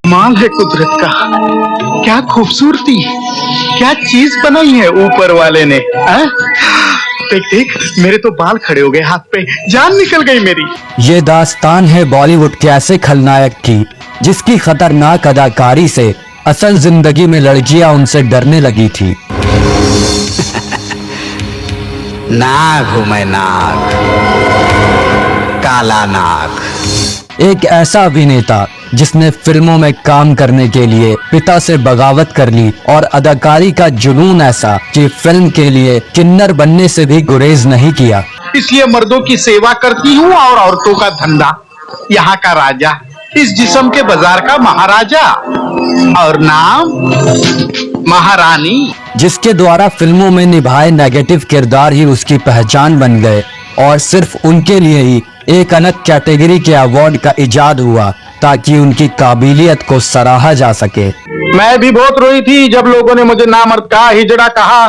माल है कुदरत का, क्या खूबसूरती, क्या चीज बनाई है ऊपर वाले ने। देख देख, मेरे तो बाल खड़े हो गए हाथ पे, जान निकल गई मेरी। ये दास्तान है बॉलीवुड के ऐसे खलनायक की जिसकी खतरनाक अदाकारी से असल जिंदगी में लड़कियां उनसे डरने लगी थी। नाग हूं मैं, नाग, काला नाग। एक ऐसा अभिनेता जिसने फिल्मों में काम करने के लिए पिता से बगावत कर ली और अदाकारी का जुनून ऐसा कि फिल्म के लिए किन्नर बनने से भी गुरेज नहीं किया। इसलिए मर्दों की सेवा करती हूँ और औरतों का धंधा। यहाँ का राजा, इस जिस्म के बाजार का महाराजा, और नाम महारानी। जिसके द्वारा फिल्मों में निभाए नेगेटिव किरदार ही उसकी पहचान बन गए और सिर्फ उनके लिए ही एक अलग कैटेगरी के अवार्ड का इजाद हुआ ताकि उनकी काबिलियत को सराहा जा सके। मैं भी बहुत रोई थी जब लोगों ने मुझे नामर्द कहा, हिजड़ा कहा,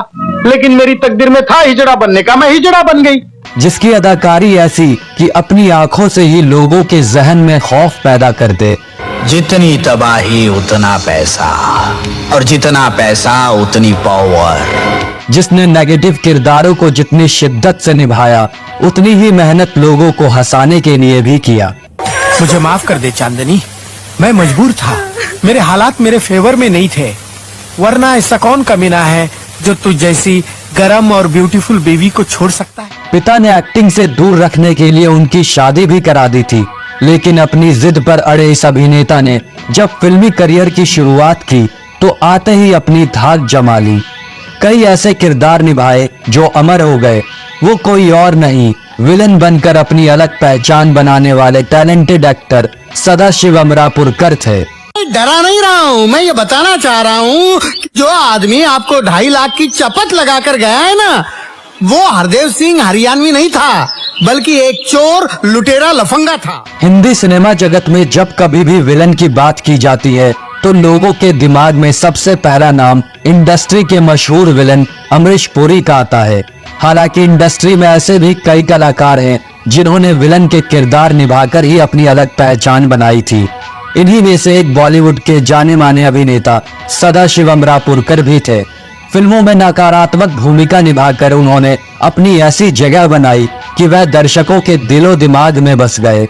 लेकिन मेरी तकदीर में था हिजड़ा बनने का, मैं हिजड़ा बन गई। जिसकी अदाकारी ऐसी कि अपनी आंखों से ही लोगों के जहन में खौफ पैदा कर दे। जितनी तबाही उतना पैसा, और जितना पैसा उतनी पावर। जिसने नेगेटिव किरदारों को जितनी शिद्दत से निभाया उतनी ही मेहनत लोगों को हंसाने के लिए भी किया। मुझे माफ कर दे चांदनी, मैं मजबूर था, मेरे हालात मेरे फेवर में नहीं थे, वरना ऐसा कौन कमीना है जो तुझ जैसी गरम और ब्यूटीफुल बेबी को छोड़ सकता है। पिता ने एक्टिंग से दूर रखने के लिए उनकी शादी भी करा दी थी, लेकिन अपनी जिद पर अड़े इस अभिनेता ने जब फिल्मी करियर की शुरुआत की तो आते ही अपनी धाक जमा ली। कई ऐसे किरदार निभाए जो अमर हो गए। वो कोई और नहीं, विलन बनकर अपनी अलग पहचान बनाने वाले टैलेंटेड एक्टर सदाशिव अमरापुरकर थे। डरा नहीं रहा हूँ, मैं ये बताना चाह रहा हूँ जो आदमी आपको 2.5 लाख की चपत लगाकर गया है ना, वो हरदेव सिंह हरियाणवी नहीं था, बल्कि एक चोर लुटेरा लफंगा था। हिंदी सिनेमा जगत में जब कभी भी विलन की बात की जाती है तो लोगों के दिमाग में सबसे पहला नाम इंडस्ट्री के मशहूर विलन अमरीश पुरी का आता है। हालांकि इंडस्ट्री में ऐसे भी कई कलाकार हैं जिन्होंने विलन के किरदार निभाकर ही अपनी अलग पहचान बनाई थी। इन्हीं में से एक बॉलीवुड के जाने माने अभिनेता सदाशिव अमरापुरकर भी थे। फिल्मों में नकारात्मक भूमिका निभाकर उन्होंने अपनी ऐसी जगह बनाई कि वह दर्शकों के दिलो दिमाग में बस गए।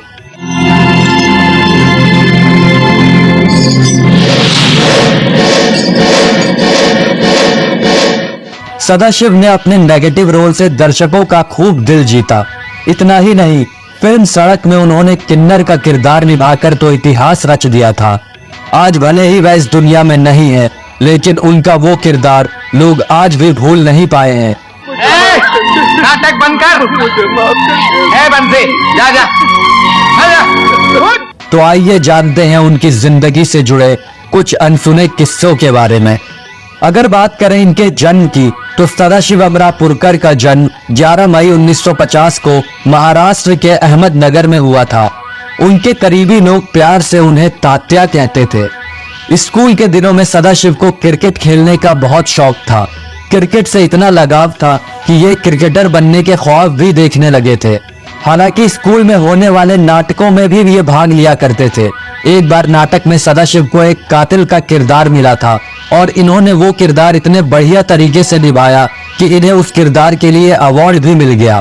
सदाशिव ने अपने नेगेटिव रोल से दर्शकों का खूब दिल जीता। इतना ही नहीं, फिल्म सड़क में उन्होंने किन्नर का किरदार निभाकर तो इतिहास रच दिया था। आज भले ही वह इस दुनिया में नहीं है, लेकिन उनका वो किरदार लोग आज भी भूल नहीं पाए हैं। नाटक बंद कर, बंदे, जा जा। तो आइए जानते हैं उनकी जिंदगी से जुड़े कुछ अनसुने किस्सों के बारे में। अगर बात करें इनके जन्म की तो सदाशिव अमरापुरकर का जन्म 11 मई 1950 को महाराष्ट्र के अहमदनगर में हुआ था। उनके करीबी लोग प्यार से उन्हें तात्या कहते थे। स्कूल के दिनों में सदाशिव को क्रिकेट खेलने का बहुत शौक था। क्रिकेट से इतना लगाव था कि ये क्रिकेटर बनने के ख्वाब भी देखने लगे थे। हालांकि स्कूल में होने वाले नाटकों में भी ये भाग लिया करते थे। एक बार नाटक में सदाशिव को एक कातिल का किरदार मिला था और इन्होंने वो किरदार इतने बढ़िया तरीके से निभाया कि इन्हें उस किरदार के लिए अवार्ड भी मिल गया।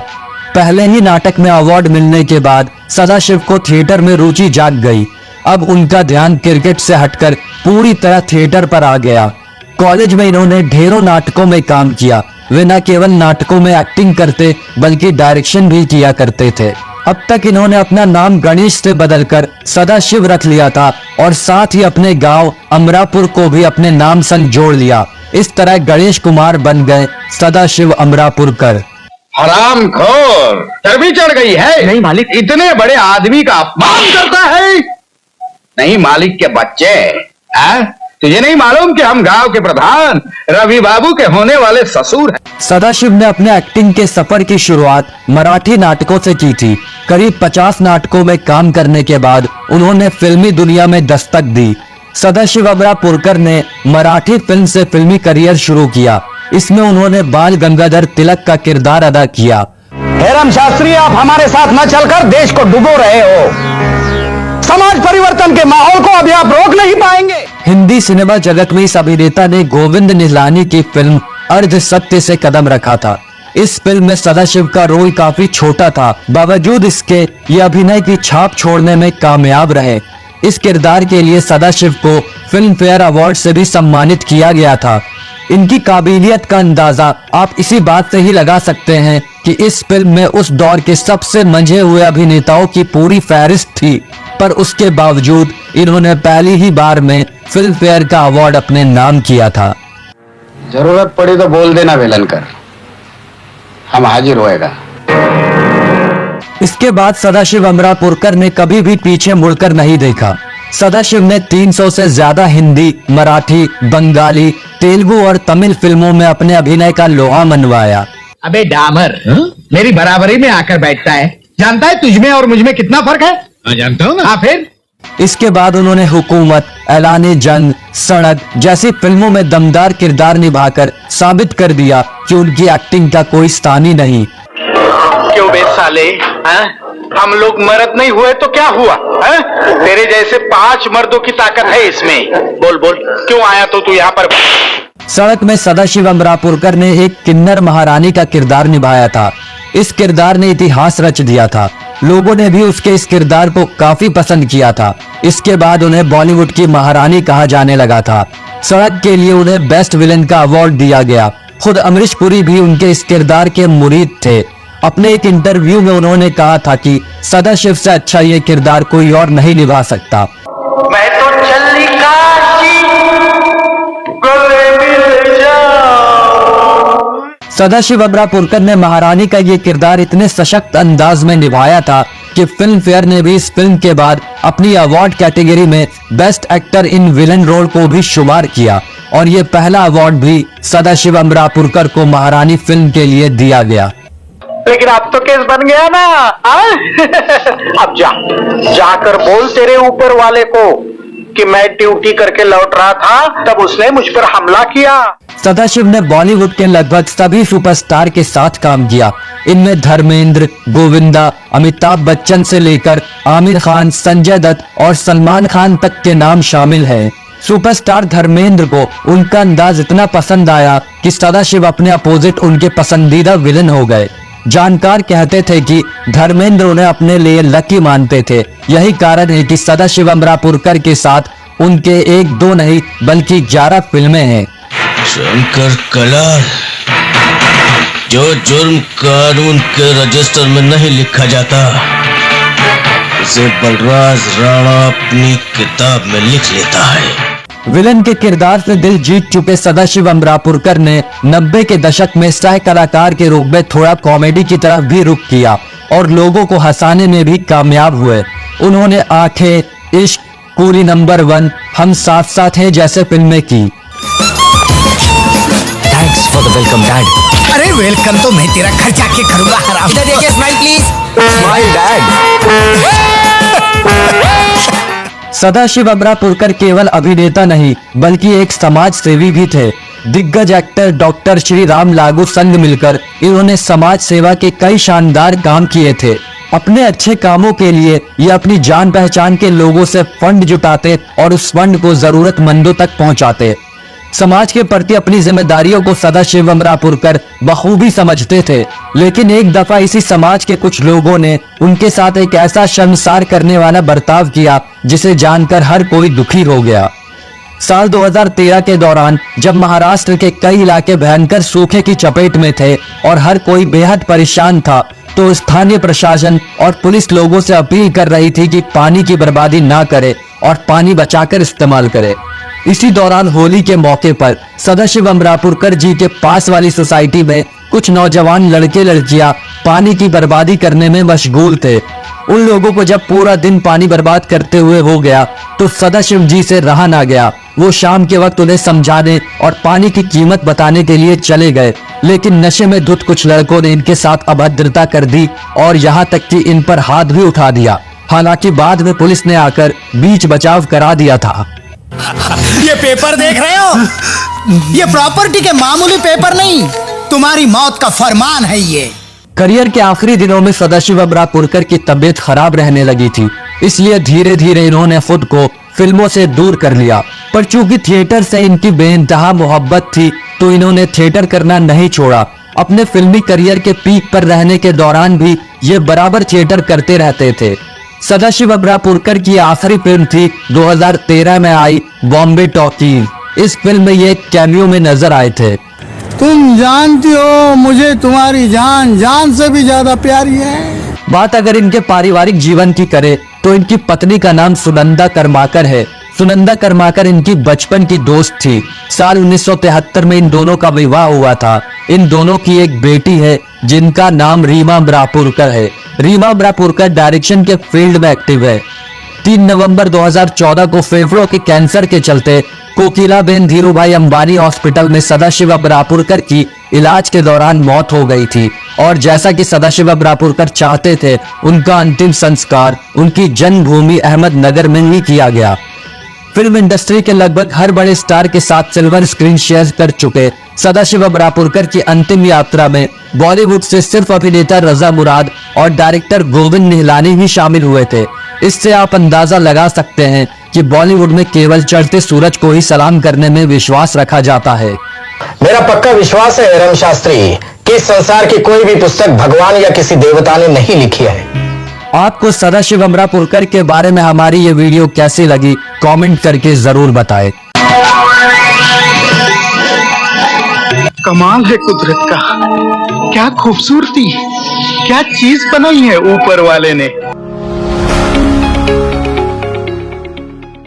पहले ही नाटक में अवार्ड मिलने के बाद सदाशिव को थिएटर में रुचि जाग गई। अब उनका ध्यान क्रिकेट से हटकर पूरी तरह थिएटर पर आ गया। कॉलेज में इन्होंने ढेरों नाटकों में काम किया। वे न केवल नाटकों में एक्टिंग करते बल्कि डायरेक्शन भी किया करते थे। अब तक इन्होंने अपना नाम गणेश से बदलकर सदाशिव रख लिया था और साथ ही अपने गांव अमरापुर को भी अपने नाम संग जोड़ लिया। इस तरह गणेश कुमार बन गए सदाशिव अमरापुरकर। हरामखोर, चर्बी चढ़ गई है। नहीं मालिक, इतने बड़े आदमी का अपमान करता है। नहीं मालिक के बच्चे, तुझे नहीं मालूम कि हम गांव के प्रधान रवि बाबू के होने वाले ससुर हैं। सदाशिव ने अपने एक्टिंग के सफर की शुरुआत मराठी नाटकों से की थी। करीब 50 नाटकों में काम करने के बाद उन्होंने फिल्मी दुनिया में दस्तक दी। सदाशिव अमरापुरकर ने मराठी फिल्म से फिल्मी करियर शुरू किया। इसमें उन्होंने बाल गंगाधर तिलक का किरदार अदा किया। हेरम शास्त्री, आप हमारे साथ न चलकर देश को डुबो रहे हो। समाज परिवर्तन के माहौल को अभी आप रोक नहीं पाएंगे। हिंदी सिनेमा जगत में इस अभिनेता ने गोविंद निहलानी की फिल्म अर्ध सत्य से कदम रखा था। इस फिल्म में सदाशिव का रोल काफी छोटा था, बावजूद इसके ये अभिनय की छाप छोड़ने में कामयाब रहे। इस किरदार के लिए सदाशिव को फिल्म फेयर अवार्ड से भी सम्मानित किया गया था। इनकी काबिलियत का अंदाजा आप इसी बात से ही लगा सकते हैं कि इस फिल्म में उस दौर के सबसे मंझे हुए अभिनेताओं की पूरी फहरिस्त थी, पर उसके बावजूद इन्होंने पहली ही बार में फिल्म फेयर का अवार्ड अपने नाम किया था। जरूरत पड़ी तो बोल देना वेलनकर, हम हाजिर होएगा। इसके बाद सदाशिव अमरापुरकर ने कभी भी पीछे मुड़कर नहीं देखा। सदाशिव ने 300 से ज्यादा हिंदी, मराठी, बंगाली, तेलुगु और तमिल फिल्मों में अपने अभिनय का लोहा मनवाया। अबे डामर, मेरी बराबरी में आकर बैठता है। जानता है तुझमें और मुझमें कितना फर्क है? हाँ जानता हूँ ना। हाँ फिर इसके बाद उन्होंने हुकूमत, ऐलाने जंग, सड़क जैसी फिल्मों में दमदार किरदार निभाकर साबित कर दिया कि उनकी एक्टिंग का कोई स्थान ही नहीं। क्यों बे साले, हैं? हम लोग मर्द नहीं हुए तो क्या हुआ है? तेरे जैसे 5 मर्दों की ताकत है इसमें। बोल बोल, क्यों आया तो तू यहाँ पर? सड़क में सदाशिव अमरापुरकर ने एक किन्नर महारानी का किरदार निभाया था। इस किरदार ने इतिहास रच दिया था। लोगों ने भी उसके इस किरदार को काफी पसंद किया था। इसके बाद उन्हें बॉलीवुड की महारानी कहा जाने लगा था। सड़क के लिए उन्हें बेस्ट विलेन का अवार्ड दिया गया। खुद अमरीश पुरी भी उनके इस किरदार के मुरीद थे। अपने एक इंटरव्यू में उन्होंने कहा था कि सदाशिव से अच्छा ये किरदार कोई और नहीं निभा सकता। मैं तो चली काशी गले मिल जाऊं। सदाशिव अमरापुरकर ने महारानी का ये किरदार इतने सशक्त अंदाज में निभाया था कि फिल्म फेयर ने भी इस फिल्म के बाद अपनी अवार्ड कैटेगरी में best actor in villain role को भी शुमार किया और ये पहला अवार्ड भी सदाशिव अमरापुरकर को महारानी फिल्म के लिए दिया गया। लेकिन अब तो केस बन गया ना। अब जाकर बोल तेरे ऊपर वाले को कि मैं ड्यूटी करके लौट रहा था तब उसने मुझ पर हमला किया। सदाशिव ने बॉलीवुड के लगभग सभी सुपरस्टार के साथ काम किया। इनमें धर्मेंद्र, गोविंदा, अमिताभ बच्चन से लेकर आमिर खान, संजय दत्त और सलमान खान तक के नाम शामिल हैं। सुपरस्टार धर्मेंद्र को उनका अंदाज इतना पसंद आया कि सदाशिव अपने अपोजिट उनके पसंदीदा विलन हो गए। जानकार कहते थे कि धर्मेंद्र उन्हें अपने लिए लकी मानते थे। यही कारण है कि सदाशिव अमरापुरकर के साथ उनके 1-2 नहीं बल्कि 11 फिल्में हैं। शंकर कलाल, जो जुर्म कानून के रजिस्टर में नहीं लिखा जाता उसे बलराज राणा अपनी किताब में लिख लेता है। विलन के किरदार से दिल जीत चुके सदाशिव अमरापुरकर ने 90 के दशक में सह कलाकार के रूप में थोड़ा कॉमेडी की तरफ भी रुख किया और लोगों को हंसाने में भी कामयाब हुए। उन्होंने आंखें, इश्क, कूली नंबर 1, हम साथ साथ हैं जैसे फिल्में की। Thanks for the welcome dad. अरे वेलकम तो मैं तेरा खर्चा के करूंगा हराम। देखिए smile please. Smile dad. Sadashiv Amrapurkar केवल अभिनेता नहीं बल्कि एक समाज सेवी भी थे। दिग्गज एक्टर डॉक्टर श्री राम लागू संग मिलकर इन्होंने समाज सेवा के कई शानदार काम किए थे। अपने अच्छे कामों के लिए ये अपनी जान पहचान के लोगों से फंड जुटाते और उस फंड को जरूरतमंदों तक पहुंचाते। समाज के प्रति अपनी जिम्मेदारियों को सदाशिव अमरापुरकर बखूबी समझते थे, लेकिन एक दफा इसी समाज के कुछ लोगों ने उनके साथ एक ऐसा शर्मसार करने वाला बर्ताव किया जिसे जानकर हर कोई दुखी हो गया। साल 2013 के दौरान जब महाराष्ट्र के कई इलाके भयंकर सूखे की चपेट में थे और हर कोई बेहद परेशान था, तो स्थानीय प्रशासन और पुलिस लोगों से अपील कर रही थी कि पानी की बर्बादी ना करे और पानी बचाकर इस्तेमाल करे। इसी दौरान होली के मौके पर सदाशिव अमरापुरकर जी के पास वाली सोसाइटी में कुछ नौजवान लड़के लड़कियां पानी की बर्बादी करने में मशगूल थे। उन लोगों को जब पूरा दिन पानी बर्बाद करते हुए हो गया तो सदाशिव जी से रहा ना गया। वो शाम के वक्त उन्हें समझाने और पानी की कीमत बताने के लिए चले गए, लेकिन नशे में धुत कुछ लड़कों ने इनके साथ अभद्रता कर दी और यहाँ तक कि इन पर हाथ भी उठा दिया। हालांकि बाद में पुलिस ने आकर बीच बचाव करा दिया था। ये पेपर देख रहे हो? ये प्रॉपर्टी के मामूली पेपर नहीं, तुम्हारी मौत का फरमान है ये। करियर के आखिरी दिनों में सदाशिव अमरापुरकर की तबीयत खराब रहने लगी थी, इसलिए धीरे धीरे इन्होंने खुद को फिल्मों से दूर कर लिया। पर चूंकि थिएटर से इनकी बेइंतहा मोहब्बत थी तो इन्होंने थिएटर करना नहीं छोड़ा। अपने फिल्मी करियर के पीक पर रहने के दौरान भी ये बराबर थिएटर करते रहते थे। सदाशिव अमरापुरकर की आखिरी फिल्म थी 2013 में आई बॉम्बे टॉकीज। इस फिल्म में ये कैमियो में नजर आए थे। तुम जानती हो मुझे तुम्हारी जान जान से भी ज्यादा प्यारी है। बात अगर इनके पारिवारिक जीवन की करें तो इनकी पत्नी का नाम सुनंदा कर्माकर है। सुनंदा कर्माकर इनकी बचपन की दोस्त थी। साल 1973 में इन दोनों का विवाह हुआ था। इन दोनों की एक बेटी है जिनका नाम रीमा अमरापुरकर है। रीमा अमरापुरकर डायरेक्शन के फील्ड में एक्टिव है। 3 नवंबर 2014 को फेफड़ों के कैंसर के चलते कोकिलाबेन धीरूभाई अंबानी हॉस्पिटल में सदाशिव अमरापुरकर की इलाज के दौरान मौत हो गई थी और जैसा कि सदाशिव अमरापुरकर चाहते थे उनका अंतिम संस्कार उनकी जन्मभूमि अहमदनगर में ही किया गया। फिल्म इंडस्ट्री के लगभग हर बड़े स्टार के साथ सिल्वर स्क्रीन शेयर कर चुके सदाशिव अमरापुरकर की अंतिम यात्रा में बॉलीवुड से सिर्फ अभिनेता रजा मुराद और डायरेक्टर गोविंद निहलानी ही शामिल हुए थे। इससे आप अंदाजा लगा सकते हैं कि बॉलीवुड में केवल चढ़ते सूरज को ही सलाम करने में विश्वास रखा जाता है। मेरा पक्का विश्वास है रम शास्त्री कि इस संसार की कोई भी पुस्तक भगवान या किसी देवता ने नहीं लिखी है। आपको सदाशिव अमरापुरकर के बारे में हमारी ये वीडियो कैसी लगी कमेंट करके जरूर बताएं। कमाल है कुदरत का, क्या खूबसूरती, क्या चीज बनाई है ऊपर वाले ने।